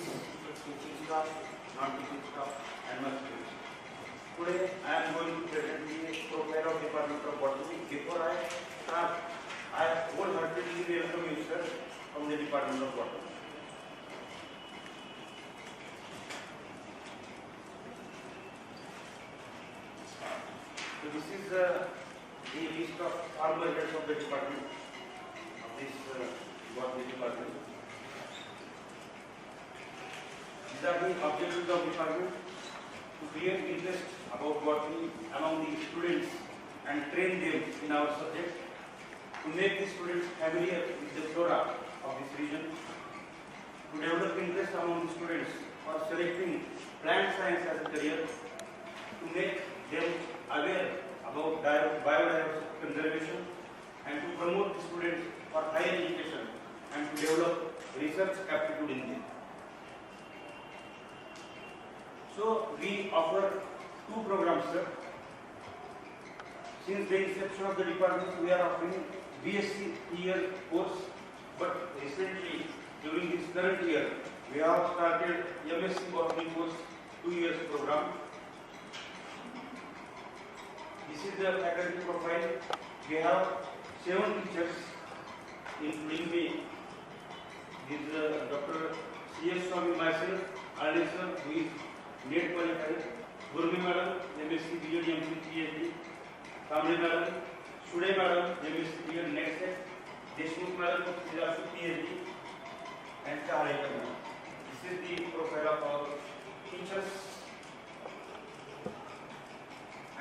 teaching staff, non-teaching staff, and my students. Today I am going to present the profile of Department of Botany. Before I start, I wholeheartedly welcome you, sir, from the Department of Botany. So this is the list of former heads of the department of this botany department. These are the objectives of department: to create interest about botany among the students and train them in our subject, to make the students familiar with the flora of this region, to develop interest among the students for selecting plant science as a career, to make them aware about biodiversity conservation, and to promote the students for higher education and to develop research aptitude in them. So we offer two programs, sir. Since the inception of the department, we are offering BSc year course, but recently during this current year, we have started MSc botany course 2 years program. This is the faculty profile. We have 7 teachers, including me. This is Dr. C.S. Swami, myself, Arne sir, who is NET qualified, Gurmi madam, MSc B.Ed, M.P. PhD, Kamli madam, Sude madam, MSc B.Ed, next set, Deshmukh madam, is also PhD, and Chahalekar madam. This is the profile of our teachers.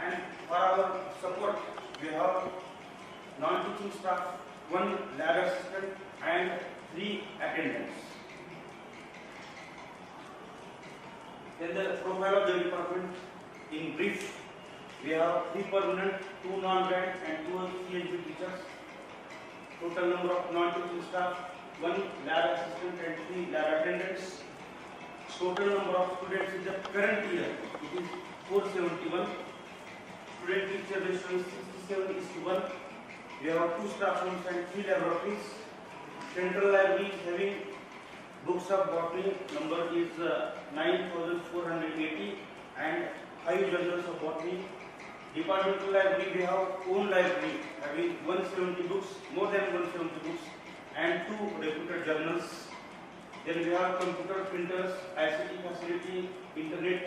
And for our support, we have non-teaching staff, 1 lab assistant and 3 attendants. Then the profile of the department in brief: we have 3 permanent, 2 non-grant and 2 PhD teachers. Total number of non-teaching staff: 1 lab assistant and 3 lab attendants. Total number of students in the current year, it is 471. Student teacher ratio is 67:1. We have 2 staff rooms and 3 laboratories. Central library is having books of botany, number is 9,480 and 5 journals of botany. Departmental library, we have own library having 170 books, more than 170 books, and 2 reputed journals. Then we have computer printers, ICT facility, internet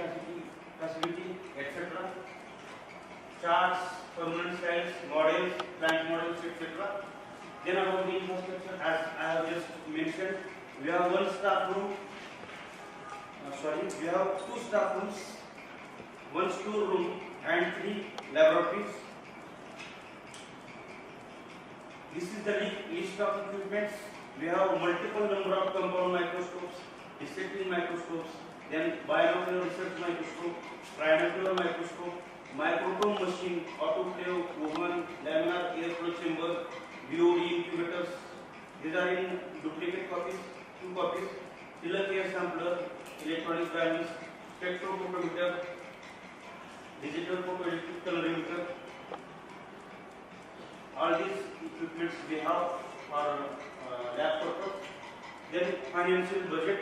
facility, etc. Charts, permanent slides, models, plant models, etc. Then about the infrastructure, as I have just mentioned, we have 1 staff room. We have 2 staff rooms, 1 store room, and 3 laboratories. This is the list of equipments. We have multiple number of compound microscopes, dissecting microscopes, then binocular research microscope, trinocular microscope, microtome machine, autoclave, oven, laminar air flow chamber, BOD incubators. These are in duplicate copies, 2 copies. Tilak air sampler, electronic balance, spectrophotometer, digital photoelectric colorimeter. All these equipments we have for lab purpose. Then financial budget,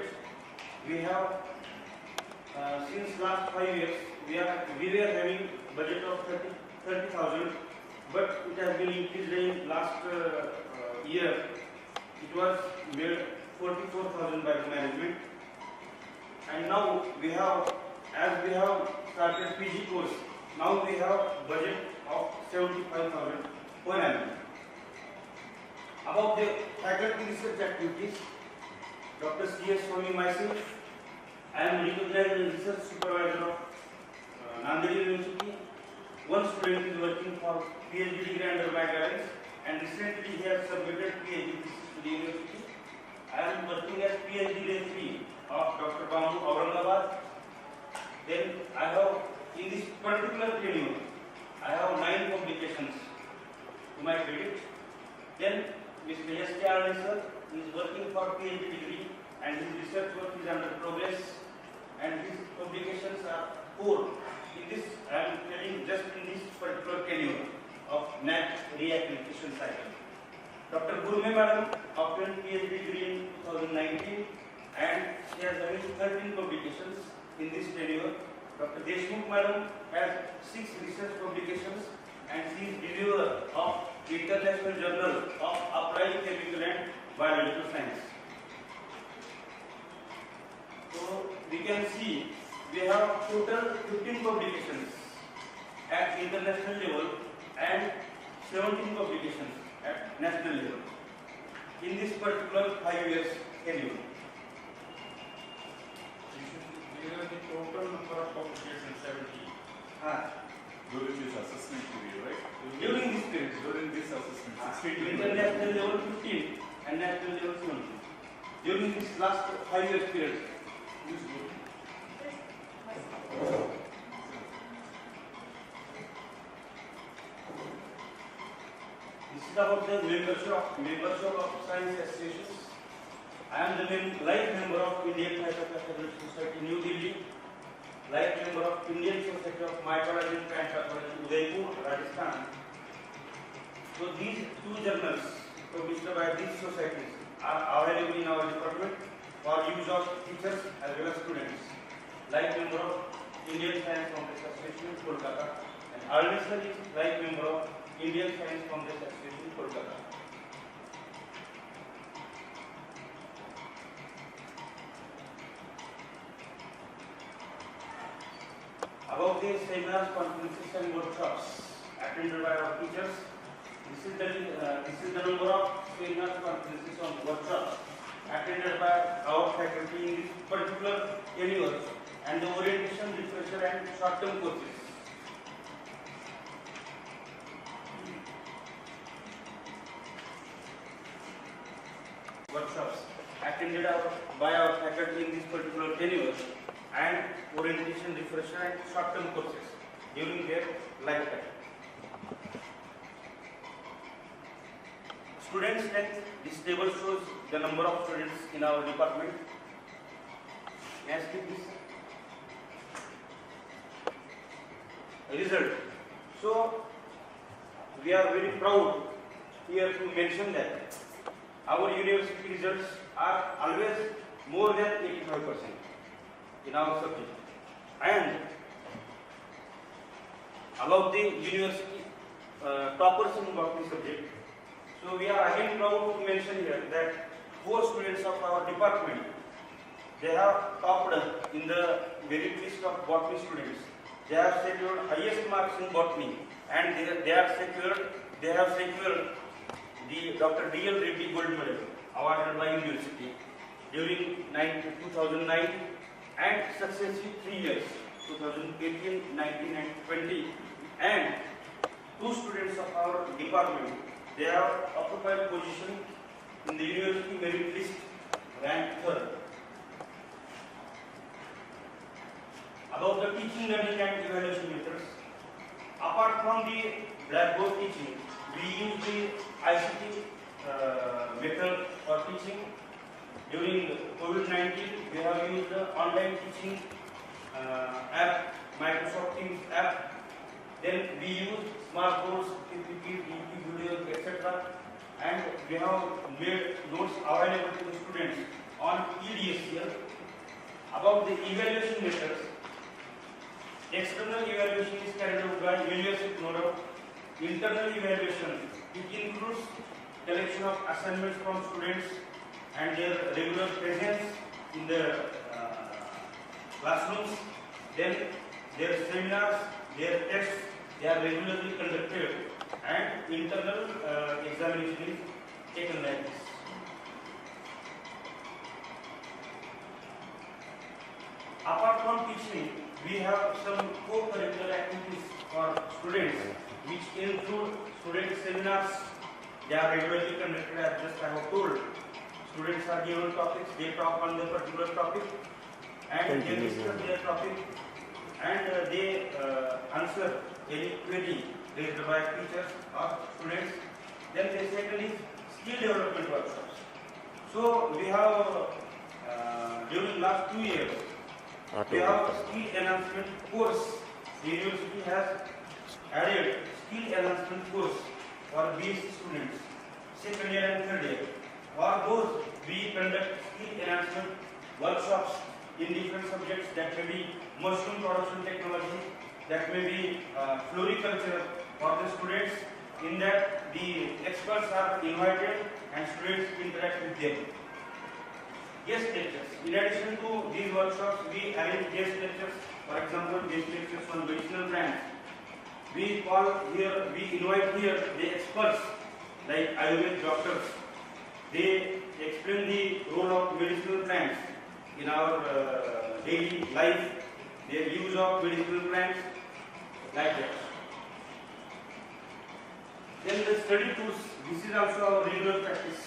we have since last 5 years we were having budget of 30,000, but it has been increased in last year. It was made 44,000 by the management, and now we have, as we have started PG course, now we have budget of 75,000 per annum. About the faculty research activities, Dr. C.S. Swami, myself, I am recognized research supervisor of Nanded University. 1 student is working for PhD degree under my guidance, and recently he has submitted PhD thesis to the university. I am working as PhD day 3 of Dr. Bambu, Aurangabad. Then I have, in this particular tenure, I have 9 publications to my credit. Then Mr. S.K. Arne sir is working for PhD degree, and his research work is under progress, and his publications are 4. In this, I am telling just in this particular tenure of NAT reaccreditation cycle. Dr. Gurmi madam obtained PhD degree in 2019, and she has has having 13 publications in this tenure. Dr. Deshmukh Madam has 6 research publications and she is reviewer of International Journal of Applied Chemical and Biological Science. So we can see we have total 15 publications at international level and 17 publications at national level in this particular 5 years tenure. The total number of publications 70 during this assessment period, right? During this period. During this assessment, 16 International level 15 and national level 17. During this last 5 years period. This is about the membership of science associations. I am the life member of Indian Phytopathology Society, New Delhi, life member of Indian Society of Mycology and Plant Pathology, Udaipur, Rajasthan. So these two journals published by these societies are available in our department for use of teachers as well as students. Life member of Indian Science Congress Association, Kolkata, and Arlison is life member of Indian Science Congress Association, Kolkata. About the seminars, conferences and workshops attended by our teachers, this is the number of seminars, conferences and workshops attended by our faculty in this particular tenure and the orientation, refresher and short-term courses. Workshops attended by our faculty in this particular tenure and orientation, refresher and short-term courses during their lifetime. Student strength, this table shows the number of students in our department. May I speak this? Result. So, we are very proud here to mention that our university results are always more than 85% in our subject. And about the university toppers in botany subject, so we are again proud to mention here that 4 students of our department, they have topped in the merit list of botany students. They have secured highest marks in botany and they have secured the Dr. D.L. Reddy Gold Medal awarded by university during 2009 and successive 3 years, 2018, 19 and 20, and 2 students of our department, they have occupied position in the university merit list, ranked 3rd. About the teaching, learning and evaluation methods, apart from the blackboard teaching, we use the ICT method for teaching. During COVID-19, we have used the online teaching app, Microsoft Teams app. Then we use smart boards, PPT, videos, etc. And we have made notes available to the students on EDSCL. About the evaluation methods, external evaluation is carried out by university model. Internal evaluation, it includes collection of assignments from students and their regular presence in the classrooms. Then their seminars, their tests, they are regularly conducted and internal examination is taken like this. Apart from teaching, we have some co-curricular activities for students which include student seminars. They are regularly conducted as just I have told. Students are given topics, they talk on the particular topic and they discuss their topic and they answer any query raised by teachers or students. Then the second is skill development workshops. So we have during last 2 years we have skill enhancement course. The university has added skill enhancement course for BSc students, 2nd year and 3rd year. For those, we conduct skill enhancement workshops in different subjects, that may be mushroom production technology, that may be floriculture for the students. In that, the experts are invited and students interact with them. Guest lectures. In addition to these workshops, we arrange guest lectures. For example, guest lectures on medicinal plants. We invite here the experts like Ayurvedic doctors. They explain the role of medicinal plants in our daily life, their use of medicinal plants, like that. Then the study tours. This is also our regular practice.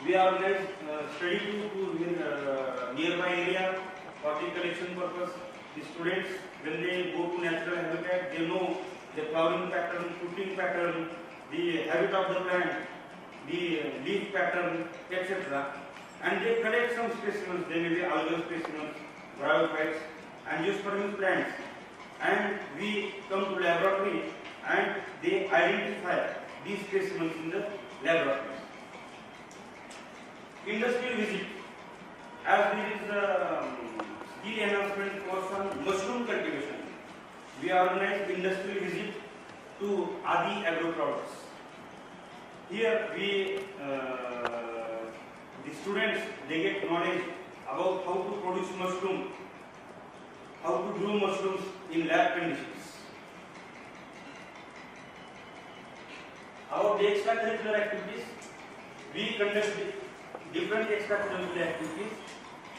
We organize study tour to nearby area for the collection purpose. The students, when they go to natural habitat, they know the flowering pattern, fruiting pattern, the habit of the plant, the leaf pattern, etc. And they collect some specimens. They may be algal specimens, bryophytes, angiospermous plants. And we come to laboratory and they identify these specimens in the laboratory. Industrial visit. As there is a skill enhancement course on mushroom cultivation, we organize industrial visit to Adi Agro Products. Here the students, they get knowledge about how to produce mushroom, how to grow mushrooms in lab conditions. About the extracurricular activities, we conduct different extracurricular activities.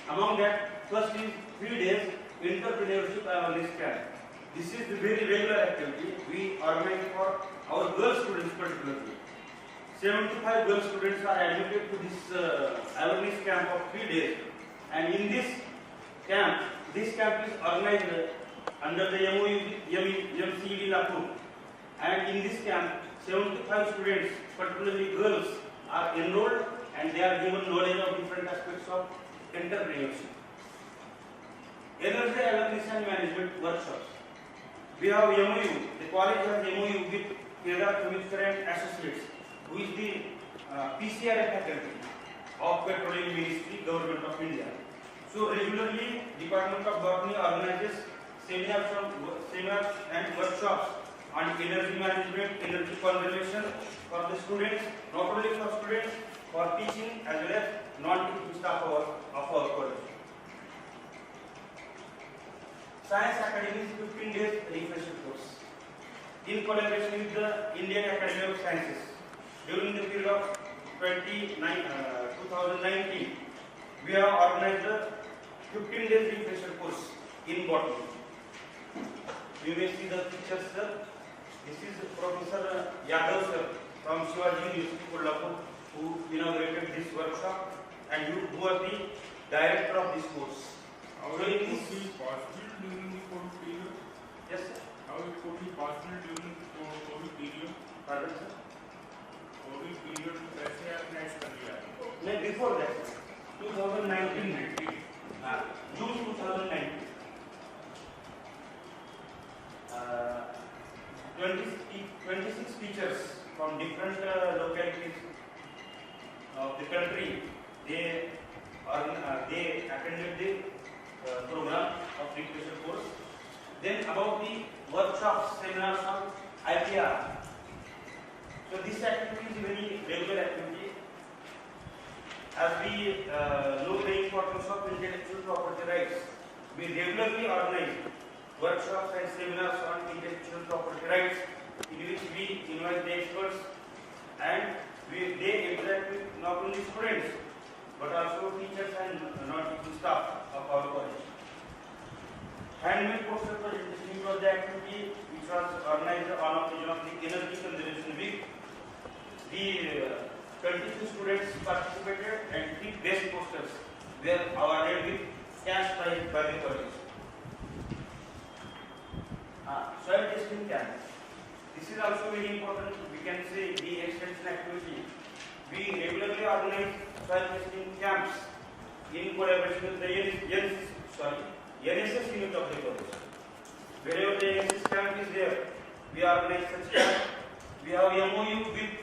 Among that, first is 3 days entrepreneurship awareness camp. This is the very regular activity we organize for our girl students particularly. 75 girl students are admitted to this awareness camp of 3 days, and in this camp is organized under the MOU with MCED Latur, and in this camp 75 students, particularly girls, are enrolled and they are given knowledge of different aspects of entrepreneurship. Energy awareness and management workshops. We have MOU, the college has MOU with Kedar Chemical and Associates, who is the PCRA faculty of Petroleum Ministry, Government of India. So regularly, Department of Botany organizes seminars and workshops on energy management, energy conservation for the students, not only for students, for teaching as well as non-teaching staff of our college. Science Academy's 15 days refresher course in collaboration with the Indian Academy of Sciences. During the period of 2019, we have organized a 15 days refresher course in botany. You may see the pictures, sir. This is Professor Yadav sir from Shivaji University, Kolhapur, who inaugurated this workshop and who was the director of this course. How it could be possible during the COVID period? Yes, sir. How it could be possible during the COVID period? Pardon, sir? COVID period में कैसे आपने add कर लिया? नहीं, before that, 2019, June 2019. 26 teachers from different localities of the country, they attended the program of refresher course. Then about the workshops, seminars on IPR. So this activity is a very regular activity. As we know the importance of intellectual property rights, we regularly organize workshops and seminars on intellectual property rights, in which we invite the experts and they interact with not only students but also teachers and non-teaching staff of our college. Handmade poster presentation was the activity which was organized on occasion of the Energy Conservation Week. The 22 students participated and 3 best posters were awarded with cash prize by the college. Soil testing camp. This is also very important. We can say the extension activity. We regularly organize soil testing camps in collaboration with the NSS unit of the college. Wherever the NSS camp is there, we organize such camp. We have MOU with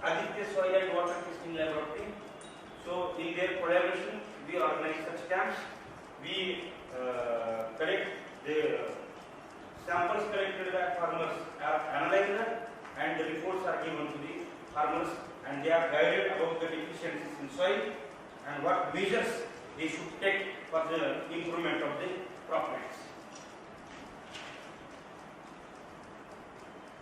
Aditya Soil and Water Testing Laboratory. So in their collaboration, we organize such camps. We collect the samples collected by farmers are analyzed and the reports are given to the farmers and they are guided about the deficiencies in soil and what measures they should take for the improvement of the crop rates.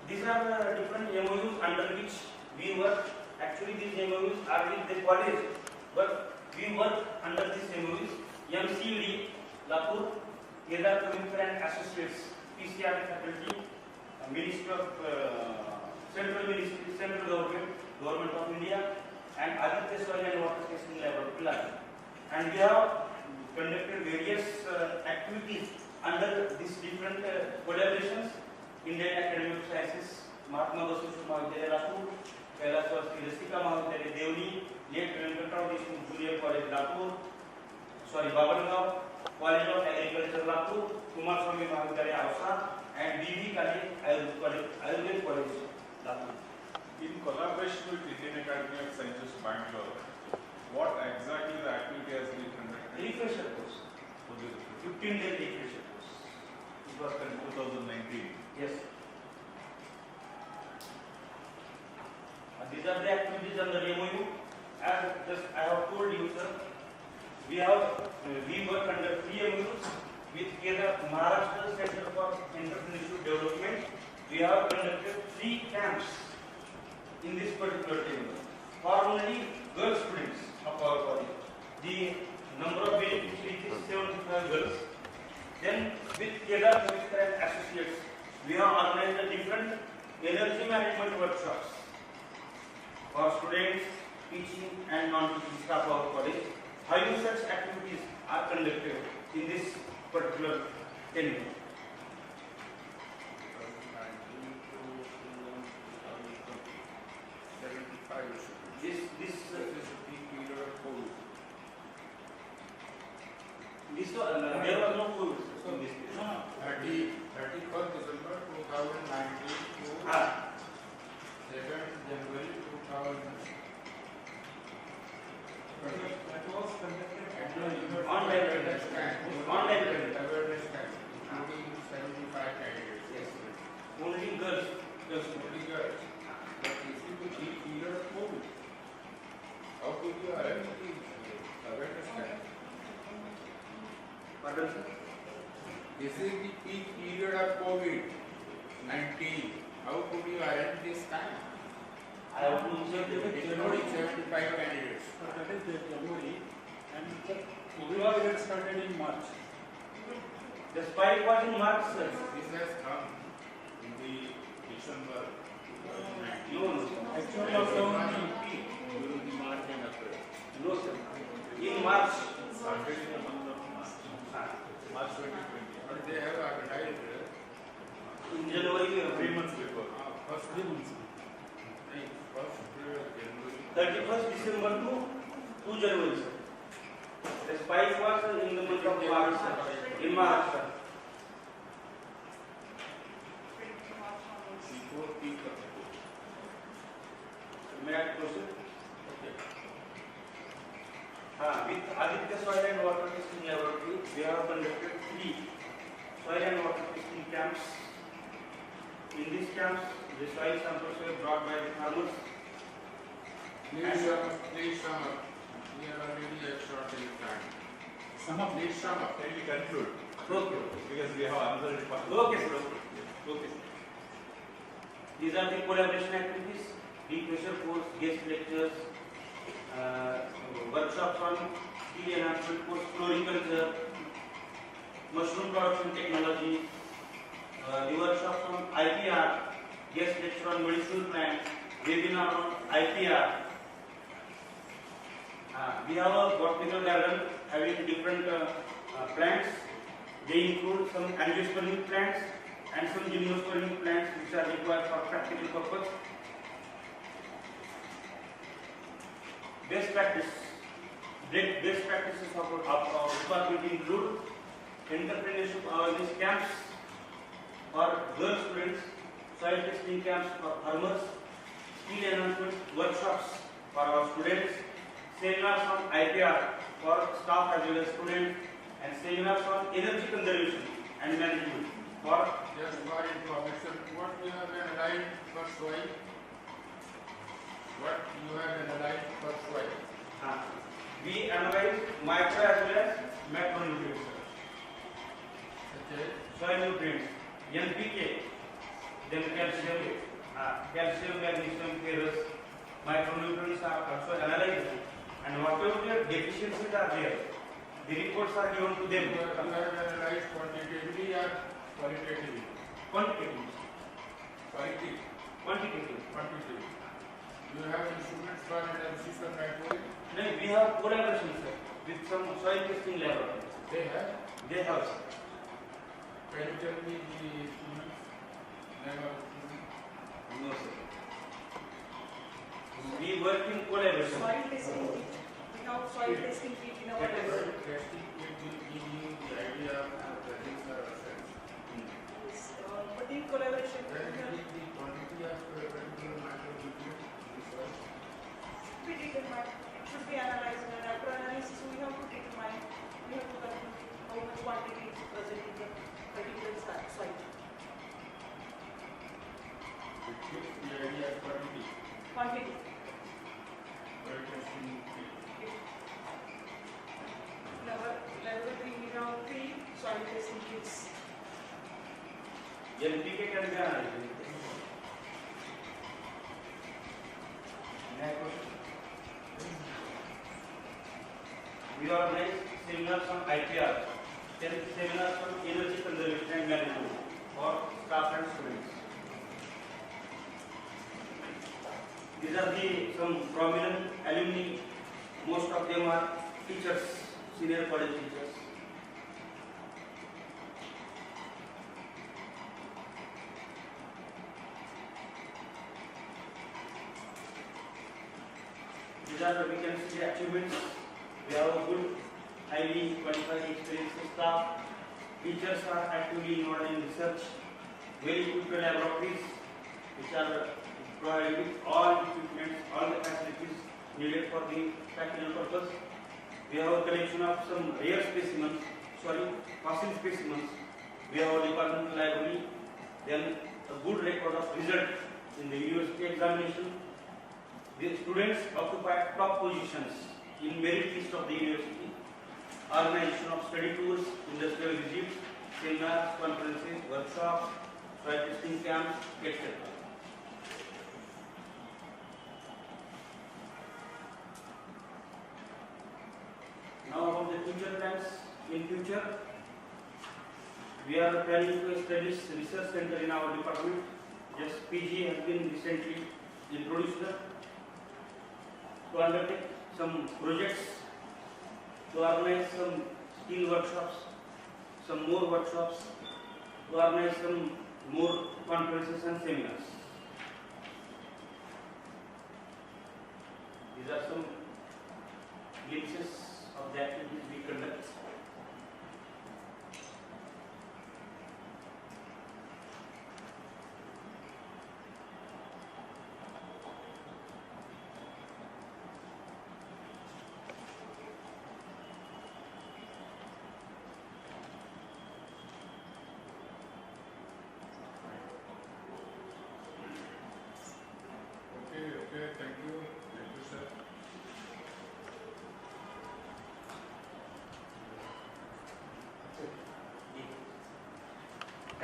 These are the different MOUs under which we work. Actually, these MOUs are with the college, but we work under these MOUs. MCD, Lapur, Kedar Pavitra and Associates, PCR faculty, Ministry of Central Ministry, Central Government, Government of India, and Aditya Soil and Water Testing Laboratory. And we have conducted various activities under these different collaborations. Indian Academy of Sciences, Mahatma Vasudha Mahavidyalaya Lapur, Kailaswati Rasika Mahavidyalaya Devni, Late Venkataraw Deshmukh Junior College Lapur, Babangaon, College of Agriculture Lapur, Kumaraswamy Mahavidyalaya Ausa, and BV College, Ayurveda College Lapur. In collaboration with Indian Academy of Sciences, Bangalore, what exactly the activity has been conducted? Refresher course. 15-day refresher course. It was conducted 2019. Yes. These are the activities under MOU. As just I have told you, sir, we work under 3 MOUs with Maharashtra Center for Entrepreneurship Development. We have conducted 3 camps in this particular table for only girl students of our college. The number of beneficiaries is 75 girls. Then with Kedar Pavitra and Associates, we have organized different energy management workshops for students, teaching and non-teaching staff of our college. 5 such activities are conducted in this particular tenure. This is the peak period of COVID. There was no COVID in this case. 31st December 2019 to 2nd January 2000. That was conducted at the Online awareness camp, awareness camp, including 75 candidates. Yes. Only girls. Only girls. But if you could see period of COVID, how could you arrange the awareness camp? Pardon, sir? This is the peak period of COVID-19. How could you arrange this time? I have to say Including 75 candidates. That is the January, and the COVID period started in March. the spike was in March, sir. This has come in the December 2019. No, sir. Actually, It was from not the in peak during the March and April. No, sir. In March. Started in the month of March. March 2020. But they have organized In January, 3 months before. first 3 months. first January. 31st December to 2 January, sir. The spike was in the month of March, sir. In March, sir. Before peak of the COVID. May I proceed? Okay. With Aditya Soil and Water Testing Laboratory, we have conducted 3 soil and water testing camps. In these camps, the soil samples were brought by the farmers. Please sum up. We are already at short in time. Some of Please sum up. Can we conclude? Okay. Because we have another department. Okay, sir. Okay. These are the collaboration activities, deep pressure course, guest lectures, workshops on tea enhancement course, floriculture, mushroom production technology, the workshops on IPR, guest lecture on medicinal plants, webinar on IPR. We have a botanical garden having different plants. They include some angiospermic plants and some gymnospermic plants which are required for practical purpose. Best practices of our department include entrepreneurship awareness camps for girl students, soil testing camps for farmers, skill enhancement workshops for our students, seminars on IPR for staff as well as students, and seminars on energy conservation and management for Just for information, what you have analyzed for soil? What you have analyzed for soil? we analyze micro as well as macronutrients, Such as soil nutrients, NPK, then calcium, magnesium, ferrous, micronutrients are also analyzed, and whatever their deficiencies are there, the reports are given to them. you have analyzed quantitatively or qualitatively? Quantitative. Quantitatively. You have instruments for analysis of nitrogen? No, we have collaboration, sir, with some soil testing laboratories. They have. They have, sir. Can you tell me the instruments? Name of instruments? No, sir. We work in collaboration. Soil testing kit. We have soil testing kit in our That is- lab. Testing will give you the idea of the presence or absence. But in collaboration, Then we have the quantity of particular micronutrient in the soil. to determine, it should be analyzed, and after analysis we have to determine, we have to calculate how much quantity is present in the particular soil. It gives the idea of quantity. Quantity. Soil testing kit. In our laboratory we have 3 soil testing kits. NPK can be analyzed. We organize seminars on IPR, then seminars on energy conservation and management for staff and students. These are some prominent alumni. Most of them are teachers, senior college teachers. These are we can see the achievements. We have a good, highly qualified, experienced staff. Teachers are actively involved in research. Well-equipped laboratories, which are provided with all equipment, all the facilities needed for the practical purpose. We have a collection of some rare specimens, fossil specimens. We have a departmental library. Then a good record of result in the university examination. The students occupy top positions in merit list of the university. Organization of study tours, industrial visits, seminars, conferences, workshops, soil testing camps, etc. Now about the future plans. In future, we are planning to establish research center in our department. Just PG has been recently introduced to undertake some projects, to organize some skill workshops, some more workshops, to organize some more conferences and seminars. These are some glimpses of the activities we conduct. Okay, thank you, sir.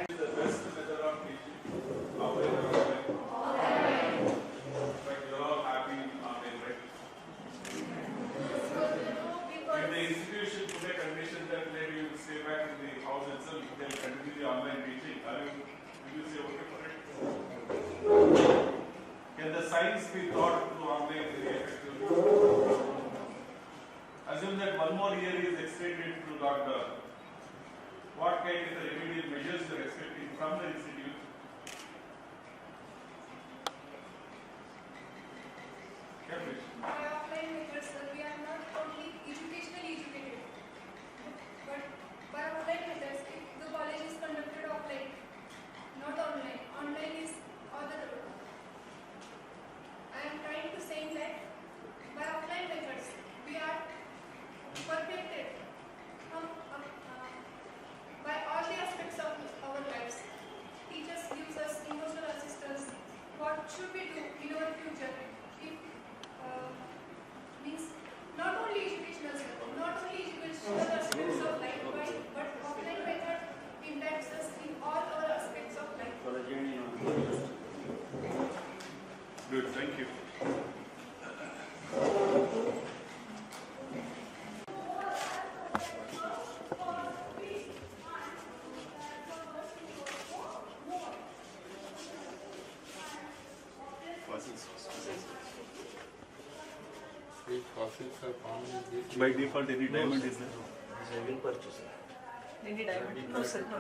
The best method of teaching. Like you're all happy online, right? If the institution put a condition that let you stay back in the house itself, they'll continue the online teaching. Will you say okay for it? Can the science be taught through online very effectively? Assume that one more year is extended through lockdown. What kind of remedial measures you are expecting from the institute? Cambridge. By offline methods, we are not only educationally educated, but by offline methods, if the college is conducted offline, not online, online is other. I am trying to say that by offline methods, we are, for classes are found in this. By default, any diamond is there. Any diamond? No, sir, no.